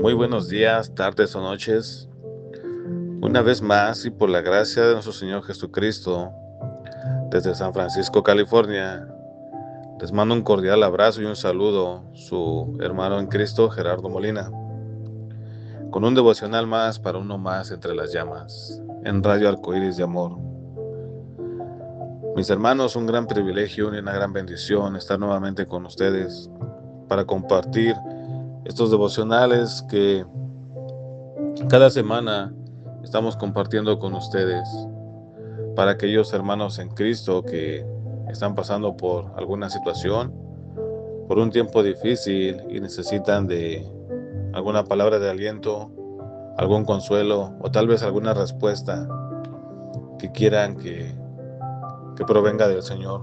Muy buenos días, tardes o noches. Una vez más y por la gracia de nuestro Señor Jesucristo, desde San Francisco, California, les mando un cordial abrazo y un saludo, su hermano en Cristo, Gerardo Molina, con un devocional más para uno más entre las llamas, en Radio Arcoíris de Amor. Mis hermanos, un gran privilegio y una gran bendición estar nuevamente con ustedes para compartir estos devocionales que cada semana estamos compartiendo con ustedes, para aquellos hermanos en Cristo que están pasando por alguna situación, por un tiempo difícil y necesitan de alguna palabra de aliento, algún consuelo o tal vez alguna respuesta que quieran que provenga del Señor.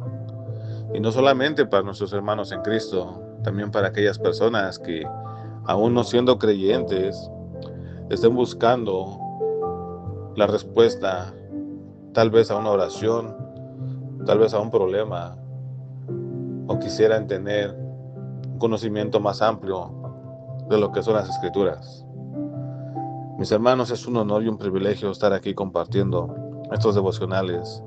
Y no solamente para nuestros hermanos en Cristo, también para aquellas personas que, aún no siendo creyentes, estén buscando la respuesta, tal vez a una oración, tal vez a un problema, o quisieran tener un conocimiento más amplio de lo que son las Escrituras. Mis hermanos, es un honor y un privilegio estar aquí compartiendo estos devocionales,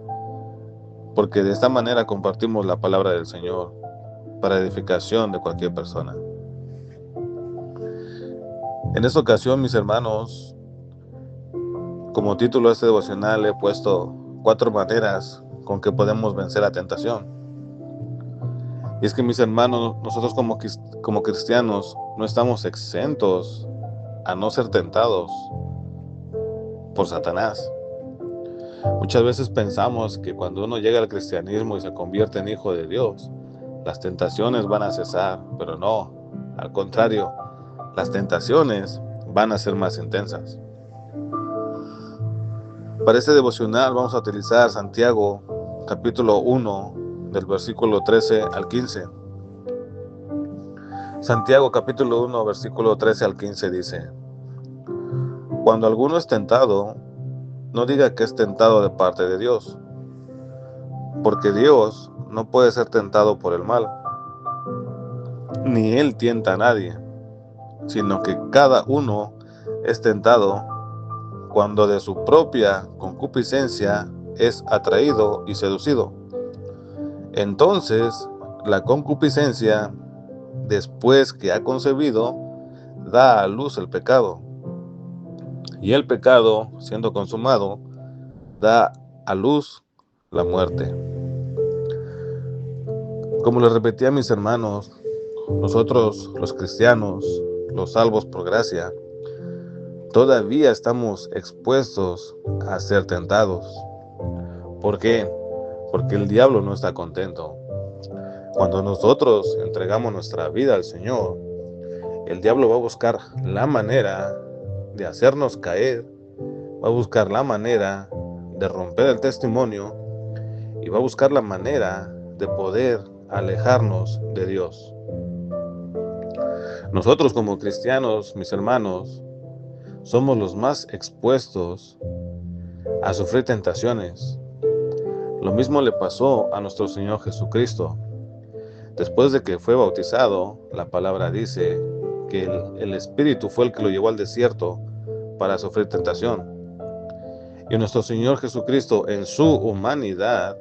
porque de esta manera compartimos la palabra del Señor para edificación de cualquier persona. En esta ocasión, mis hermanos, como título de este devocional he puesto 4 maneras con que podemos vencer la tentación. Y es que, mis hermanos, nosotros como cristianos no estamos exentos a no ser tentados por Satanás. Muchas veces pensamos que cuando uno llega al cristianismo y se convierte en hijo de Dios, las tentaciones van a cesar, pero no, al contrario, las tentaciones van a ser más intensas. Para este devocional vamos a utilizar Santiago, capítulo 1, del versículo 13 al 15. Santiago, capítulo 1, versículo 13 al 15 dice: Cuando alguno es tentado, no diga que es tentado de parte de Dios, porque Dios no puede ser tentado por el mal, ni Él tienta a nadie, sino que cada uno es tentado cuando de su propia concupiscencia es atraído y seducido. Entonces, la concupiscencia, después que ha concebido, da a luz el pecado. Y el pecado, siendo consumado, da a luz la muerte. Como les repetí a mis hermanos, nosotros, los cristianos, los salvos por gracia, todavía estamos expuestos a ser tentados. ¿Por qué? Porque el diablo no está contento. Cuando nosotros entregamos nuestra vida al Señor, el diablo va a buscar la manera de hacernos caer, va a buscar la manera de romper el testimonio y va a buscar la manera de poder alejarnos de Dios. Nosotros como cristianos, mis hermanos, somos los más expuestos a sufrir tentaciones. Lo mismo le pasó a nuestro Señor Jesucristo. Después de que fue bautizado, la palabra dice que el Espíritu fue el que lo llevó al desierto para sufrir tentación. Y nuestro Señor Jesucristo, en su humanidad,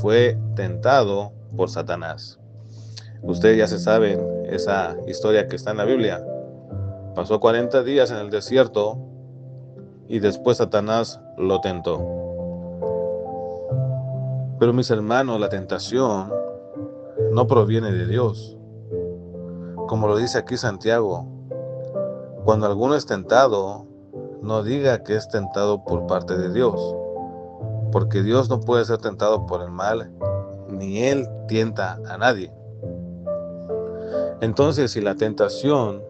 fue tentado por Satanás. Ustedes ya se saben esa historia que está en la Biblia. Pasó 40 días en el desierto y después Satanás lo tentó. Pero mis hermanos, la tentación no proviene de Dios. Como lo dice aquí Santiago, cuando alguno es tentado, no diga que es tentado por parte de Dios, porque Dios no puede ser tentado por el mal, ni Él tienta a nadie. Entonces, si la tentación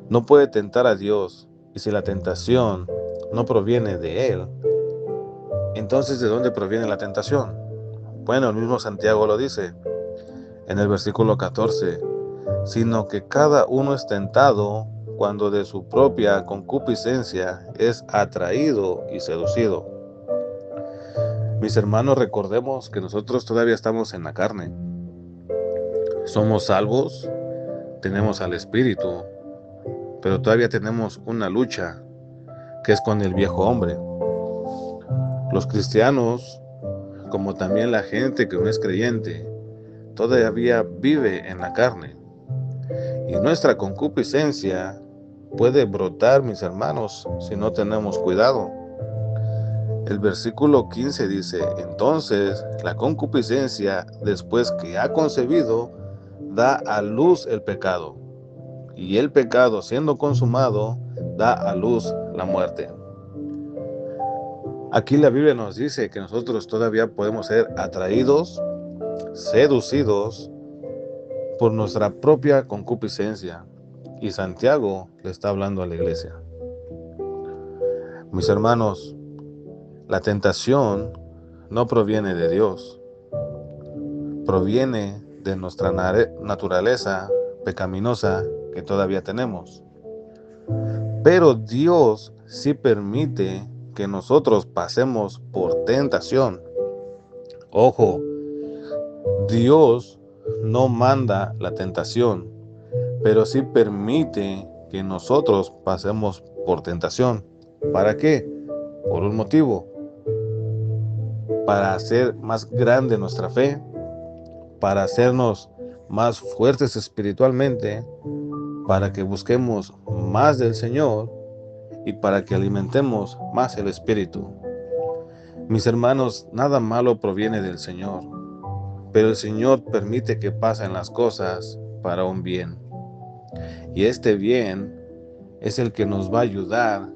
no puede tentar a Dios, y si la tentación no proviene de Él, entonces ¿de dónde proviene la tentación? Bueno, el mismo Santiago lo dice en el versículo 14, sino que cada uno es tentado cuando de su propia concupiscencia es atraído y seducido. Mis hermanos, recordemos que nosotros todavía estamos en la carne. Somos salvos, tenemos al Espíritu, pero todavía tenemos una lucha que es con el viejo hombre. Los cristianos, como también la gente que no es creyente, todavía vive en la carne. Y nuestra concupiscencia puede brotar, mis hermanos, si no tenemos cuidado. El versículo 15 dice: entonces la concupiscencia, después que ha concebido, da a luz el pecado. Y el pecado, siendo consumado, da a luz la muerte. Aquí la Biblia nos dice que nosotros todavía podemos ser atraídos, seducidos por nuestra propia concupiscencia. Y Santiago le está hablando a la iglesia. Mis hermanos, la tentación no proviene de Dios, proviene de nuestra naturaleza pecaminosa que todavía tenemos. Pero Dios sí permite que nosotros pasemos por tentación. Ojo, Dios no manda la tentación, pero sí permite que nosotros pasemos por tentación. ¿Para qué? Por un motivo: para hacer más grande nuestra fe, para hacernos más fuertes espiritualmente, para que busquemos más del Señor y para que alimentemos más el Espíritu. Mis hermanos, nada malo proviene del Señor, pero el Señor permite que pasen las cosas para un bien. Y este bien es el que nos va a ayudar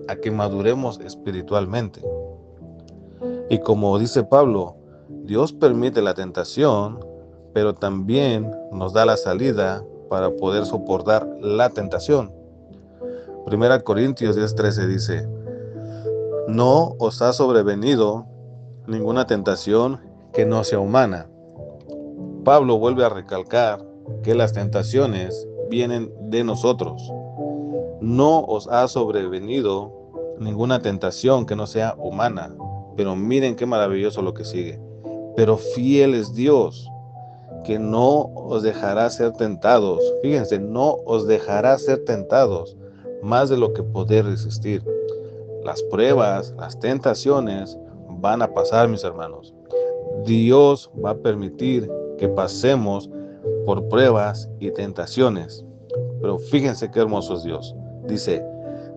a que maduremos espiritualmente. Y como dice Pablo, Dios permite la tentación, pero también nos da la salida para poder soportar la tentación. 1 Corintios 10:13 dice: no os ha sobrevenido ninguna tentación que no sea humana. Pablo vuelve a recalcar que las tentaciones vienen de nosotros. No os ha sobrevenido ninguna tentación que no sea humana. Pero miren qué maravilloso lo que sigue. Pero fiel es Dios, que no os dejará ser tentados. Fíjense, no os dejará ser tentados más de lo que podéis resistir. Las pruebas, las tentaciones van a pasar, mis hermanos. Dios va a permitir que pasemos por pruebas y tentaciones. Pero fíjense qué hermoso es Dios. Dice: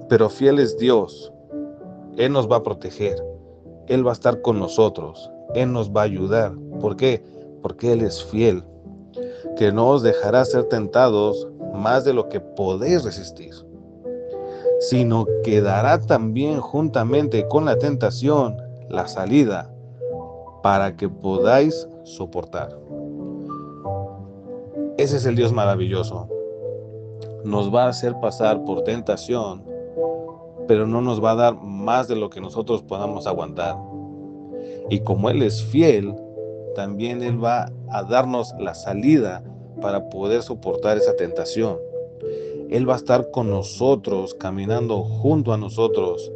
pero fiel es Dios. Él nos va a proteger. Él va a estar con nosotros. Él nos va a ayudar. ¿Por qué? Porque Él es fiel, que no os dejará ser tentados más de lo que podéis resistir, sino que dará también juntamente con la tentación la salida para que podáis soportar. Ese es el Dios maravilloso. Nos va a hacer pasar por tentación, pero no nos va a dar más de lo que nosotros podamos aguantar. Y como Él es fiel, también Él va a darnos la salida para poder soportar esa tentación. Él va a estar con nosotros, caminando junto a nosotros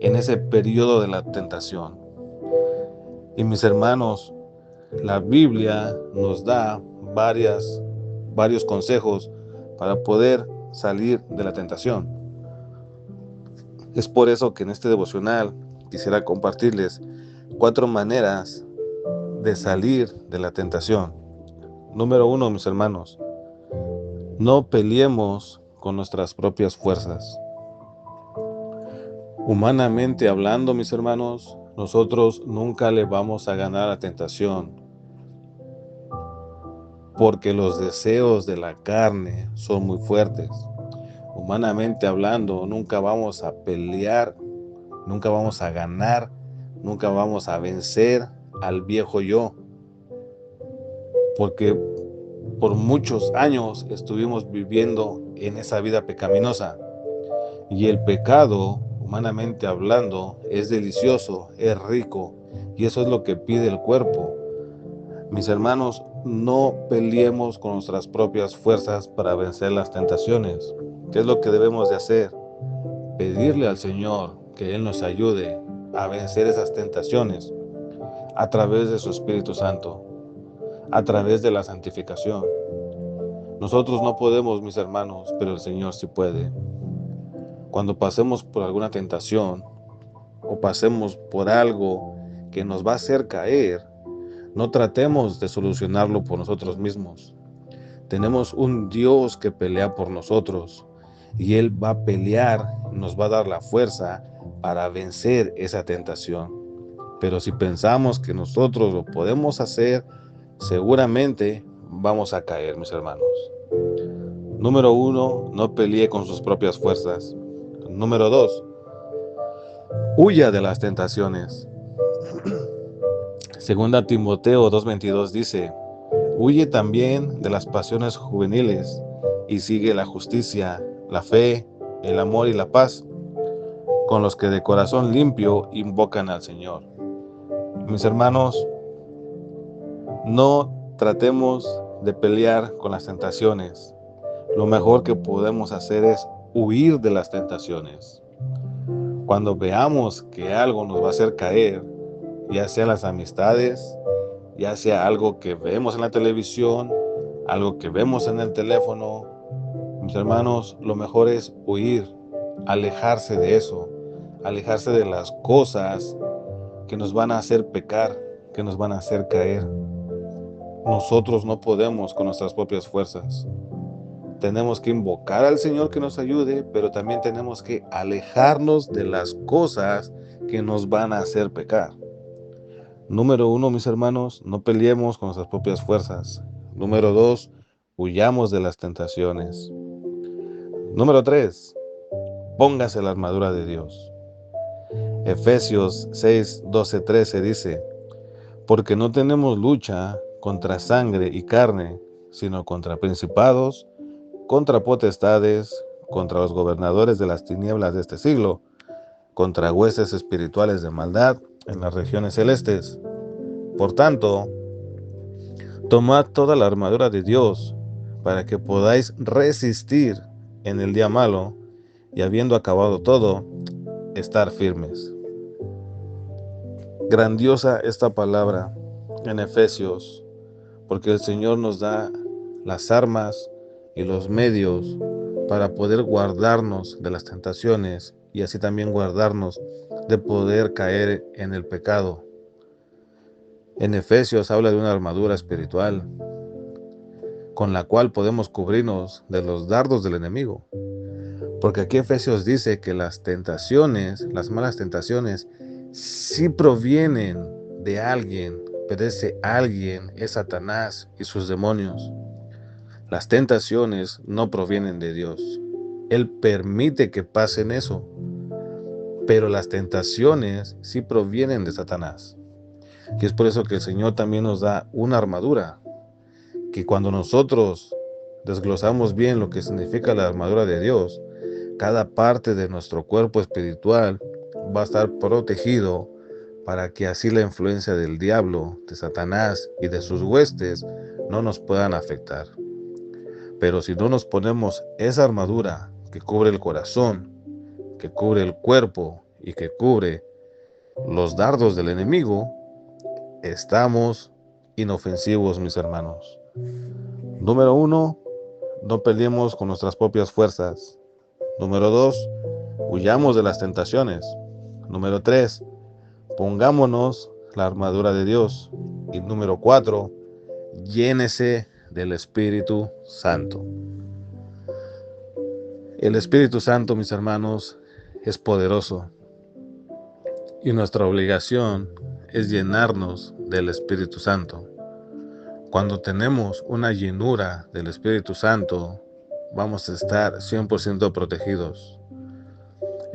en ese periodo de la tentación. Y mis hermanos, la Biblia nos da varios consejos para poder salir de la tentación. Es por eso que en este devocional quisiera compartirles 4 maneras de salir de la tentación. Número 1, mis hermanos: no peleemos con nuestras propias fuerzas. Humanamente hablando, mis hermanos, nosotros nunca le vamos a ganar a tentación, porque los deseos de la carne son muy fuertes. Humanamente hablando, nunca vamos a pelear, nunca vamos a ganar, nunca vamos a vencer al viejo yo, porque por muchos años estuvimos viviendo en esa vida pecaminosa. Y el pecado, humanamente hablando, es delicioso, es rico, y eso es lo que pide el cuerpo. Mis hermanos, no peleemos con nuestras propias fuerzas para vencer las tentaciones. ¿Qué es lo que debemos de hacer? Pedirle al Señor que Él nos ayude a vencer esas tentaciones a través de su Espíritu Santo, a través de la santificación. Nosotros no podemos, mis hermanos, pero el Señor sí puede. Cuando pasemos por alguna tentación o pasemos por algo que nos va a hacer caer, no tratemos de solucionarlo por nosotros mismos. Tenemos un Dios que pelea por nosotros y Él va a pelear, nos va a dar la fuerza para vencer esa tentación. Pero si pensamos que nosotros lo podemos hacer, seguramente vamos a caer, mis hermanos. Número 1, no pelee con sus propias fuerzas. Número 2, huya de las tentaciones. Segunda Timoteo 2:22 dice: huye también de las pasiones juveniles y sigue la justicia, la fe, el amor y la paz, con los que de corazón limpio invocan al Señor. Mis hermanos, no tratemos de pelear con las tentaciones. Lo mejor que podemos hacer es huir de las tentaciones. Cuando veamos que algo nos va a hacer caer, ya sea las amistades, ya sea algo que vemos en la televisión, algo que vemos en el teléfono, mis hermanos, lo mejor es huir, alejarse de eso, alejarse de las cosas que nos van a hacer pecar, que nos van a hacer caer. Nosotros no podemos con nuestras propias fuerzas. Tenemos que invocar al Señor que nos ayude, pero también tenemos que alejarnos de las cosas que nos van a hacer pecar. Número 1, mis hermanos, no peleemos con nuestras propias fuerzas. Número 2, huyamos de las tentaciones. Número 3, póngase la armadura de Dios. Efesios 6, 12, 13 dice: porque no tenemos lucha contra sangre y carne, sino contra principados, contra potestades, contra los gobernadores de las tinieblas de este siglo, contra huestes espirituales de maldad en las regiones celestes. Por tanto, tomad toda la armadura de Dios para que podáis resistir en el día malo y, habiendo acabado todo, estar firmes. Grandiosa esta palabra en Efesios, porque el Señor nos da las armas y los medios para poder guardarnos de las tentaciones y así también guardarnos de poder caer en el pecado. En Efesios habla de una armadura espiritual con la cual podemos cubrirnos de los dardos del enemigo. Porque aquí Efesios dice que las tentaciones, las malas tentaciones, sí provienen de alguien, pero ese alguien es Satanás y sus demonios. Las tentaciones no provienen de Dios. Él permite que pasen eso, pero las tentaciones sí provienen de Satanás. Y es por eso que el Señor también nos da una armadura, que cuando nosotros desglosamos bien lo que significa la armadura de Dios, cada parte de nuestro cuerpo espiritual va a estar protegido para que así la influencia del diablo, de Satanás y de sus huestes no nos puedan afectar. Pero si no nos ponemos esa armadura que cubre el corazón, que cubre el cuerpo y que cubre los dardos del enemigo, estamos inofensivos, mis hermanos. Número 1, no peleemos con nuestras propias fuerzas. Número 2, huyamos de las tentaciones. Número 3, pongámonos la armadura de Dios. Y número 4, llénese del Espíritu Santo. El Espíritu Santo, mis hermanos, es poderoso. Y nuestra obligación es llenarnos del Espíritu Santo. Cuando tenemos una llenura del Espíritu Santo, vamos a estar 100% protegidos.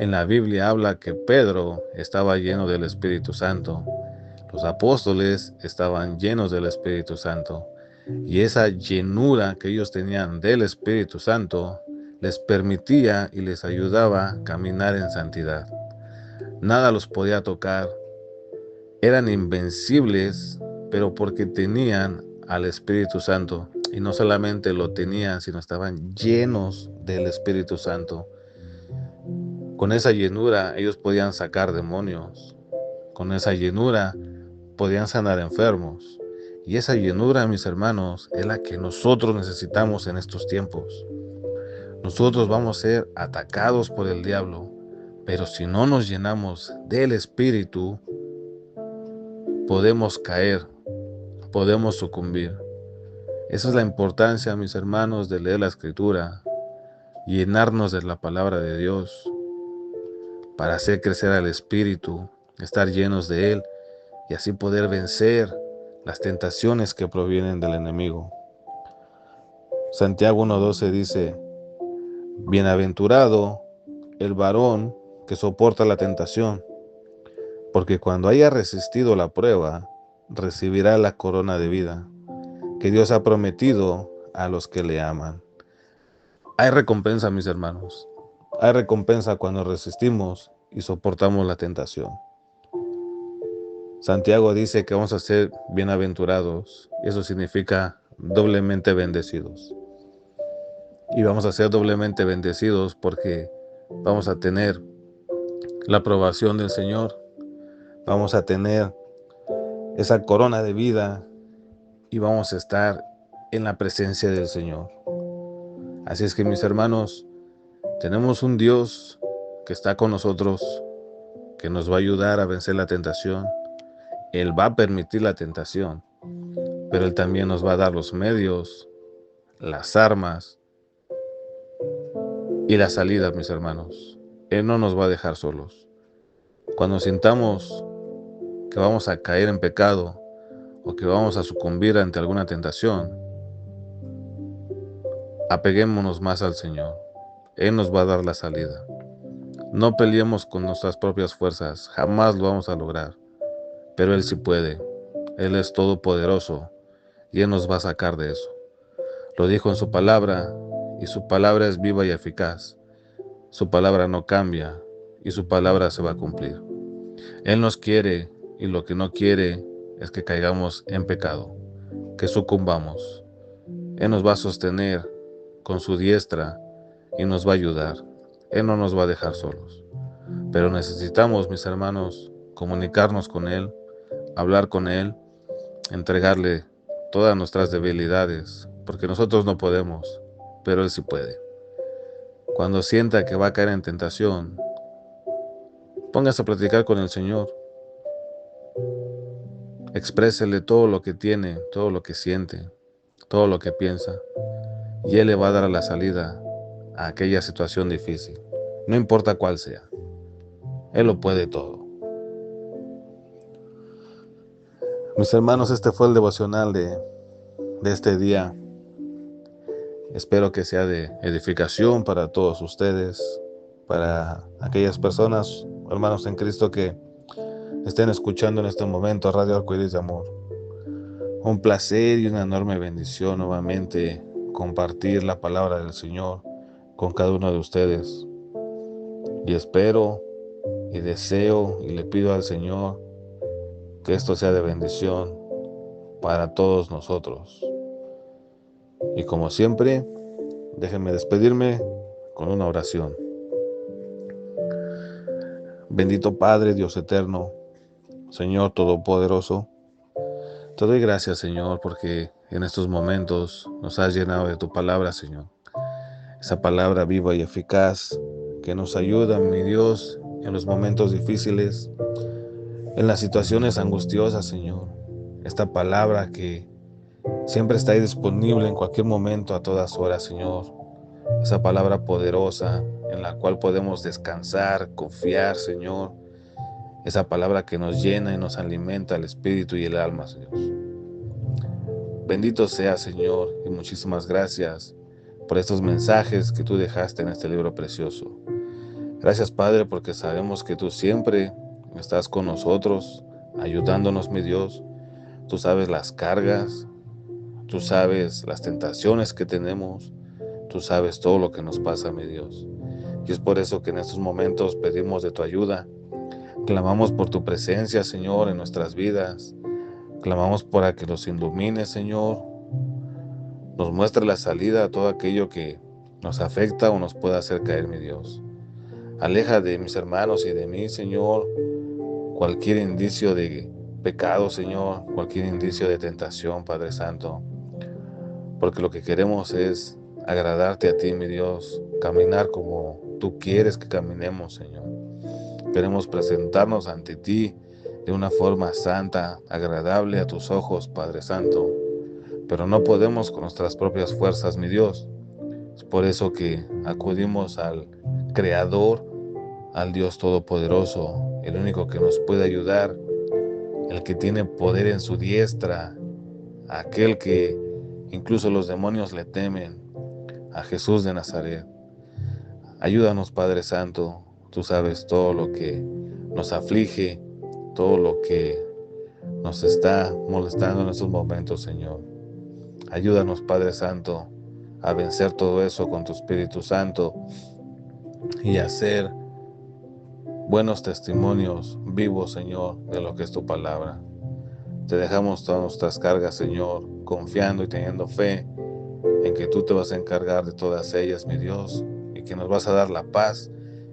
En la Biblia habla que Pedro estaba lleno del Espíritu Santo. Los apóstoles estaban llenos del Espíritu Santo. Y esa llenura que ellos tenían del Espíritu Santo les permitía y les ayudaba a caminar en santidad. Nada los podía tocar. Eran invencibles, pero porque tenían al Espíritu Santo. Y no solamente lo tenían, sino estaban llenos del Espíritu Santo. Con esa llenura ellos podían sacar demonios. Con esa llenura podían sanar enfermos. Y esa llenura, mis hermanos, es la que nosotros necesitamos en estos tiempos. Nosotros vamos a ser atacados por el diablo, pero si no nos llenamos del Espíritu, podemos caer, podemos sucumbir. Esa es la importancia, mis hermanos, de leer la Escritura, llenarnos de la palabra de Dios para hacer crecer al Espíritu, estar llenos de Él y así poder vencer las tentaciones que provienen del enemigo. Santiago 1:12 dice: bienaventurado el varón que soporta la tentación, porque cuando haya resistido la prueba, recibirá la corona de vida que Dios ha prometido a los que le aman. Hay recompensa, mis hermanos. Hay recompensa cuando resistimos y soportamos la tentación. Santiago dice que vamos a ser bienaventurados. Eso significa doblemente bendecidos. Y vamos a ser doblemente bendecidos porque vamos a tener la aprobación del Señor. Vamos a tener esa corona de vida y vamos a estar en la presencia del Señor. Así es que, mis hermanos, tenemos un Dios que está con nosotros, que nos va a ayudar a vencer la tentación. Él va a permitir la tentación, pero Él también nos va a dar los medios, las armas y las salidas, mis hermanos. Él no nos va a dejar solos. Cuando sintamos que vamos a caer en pecado o que vamos a sucumbir ante alguna tentación, apeguémonos más al Señor. Él nos va a dar la salida. No peleemos con nuestras propias fuerzas, jamás lo vamos a lograr, pero Él sí puede. Él es todopoderoso y Él nos va a sacar de eso. Lo dijo en su palabra y su palabra es viva y eficaz. Su palabra no cambia y su palabra se va a cumplir. Él nos quiere y lo que no quiere es que caigamos en pecado, que sucumbamos. Él nos va a sostener con su diestra y nos va a ayudar. Él no nos va a dejar solos. Pero necesitamos, mis hermanos, comunicarnos con Él, hablar con Él, entregarle todas nuestras debilidades, porque nosotros no podemos, pero Él sí puede. Cuando sienta que va a caer en tentación, póngase a platicar con el Señor. Exprésele todo lo que tiene, todo lo que siente, todo lo que piensa, y Él le va a dar la salida a aquella situación difícil, no importa cuál sea. Él lo puede todo. Mis hermanos, este fue el devocional de este día. Espero que sea de edificación para todos ustedes, para aquellas personas, hermanos en Cristo, que estén escuchando en este momento Radio Arcoíris de Amor. Un placer y una enorme bendición nuevamente compartir la palabra del Señor con cada uno de ustedes. Y espero y deseo y le pido al Señor que esto sea de bendición para todos nosotros. Y como siempre, déjenme despedirme con una oración. Bendito Padre, Dios eterno, Señor Todopoderoso, te doy gracias, Señor, porque en estos momentos nos has llenado de tu palabra, Señor. Esa palabra viva y eficaz que nos ayuda, mi Dios, en los momentos difíciles, en las situaciones angustiosas, Señor. Esta palabra que siempre está ahí disponible en cualquier momento, a todas horas, Señor. Esa palabra poderosa en la cual podemos descansar, confiar, Señor. Esa palabra que nos llena y nos alimenta el espíritu y el alma, Señor. Bendito sea, Señor, y muchísimas gracias por estos mensajes que tú dejaste en este libro precioso. Gracias, Padre, porque sabemos que tú siempre estás con nosotros, ayudándonos, mi Dios. Tú sabes las cargas, tú sabes las tentaciones que tenemos, tú sabes todo lo que nos pasa, mi Dios. Y es por eso que en estos momentos pedimos de tu ayuda. Clamamos por tu presencia, Señor, en nuestras vidas. Clamamos para que nos ilumines, Señor. Nos muestre la salida a todo aquello que nos afecta o nos pueda hacer caer, mi Dios. Aleja de mis hermanos y de mí, Señor, cualquier indicio de pecado, Señor, cualquier indicio de tentación, Padre Santo, porque lo que queremos es agradarte a ti, mi Dios, caminar como tú quieres que caminemos, Señor. Queremos presentarnos ante ti de una forma santa, agradable a tus ojos, Padre Santo, pero no podemos con nuestras propias fuerzas, mi Dios. Es por eso que acudimos al Creador, al Dios Todopoderoso, el único que nos puede ayudar, el que tiene poder en su diestra, aquel que incluso los demonios le temen, a Jesús de Nazaret. Ayúdanos, Padre Santo, tú sabes todo lo que nos aflige, todo lo que nos está molestando en estos momentos, Señor. Ayúdanos, Padre Santo, a vencer todo eso con tu Espíritu Santo y a ser buenos testimonios vivos, Señor, de lo que es tu palabra. Te dejamos todas nuestras cargas, Señor, confiando y teniendo fe en que tú te vas a encargar de todas ellas, mi Dios, y que nos vas a dar la paz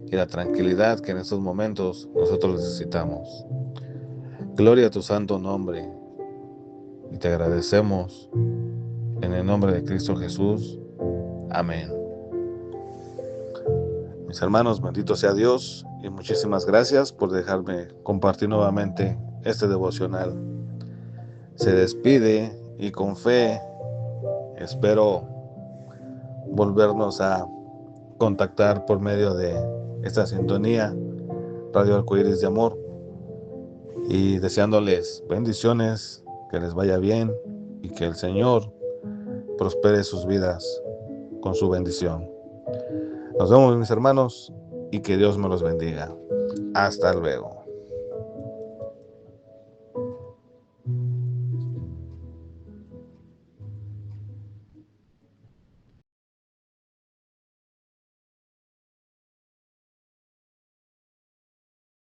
y la tranquilidad que en estos momentos nosotros necesitamos. Gloria a tu santo nombre, y te agradecemos en el nombre de Cristo Jesús. Amén. Mis hermanos, bendito sea Dios, y muchísimas gracias por dejarme compartir nuevamente este devocional. Se despide y con fe espero volvernos a contactar por medio de esta sintonía, Radio Arcoíris de Amor, y deseándoles bendiciones, que les vaya bien y que el Señor prospere sus vidas con su bendición. Nos vemos, mis hermanos, y que Dios me los bendiga. Hasta luego.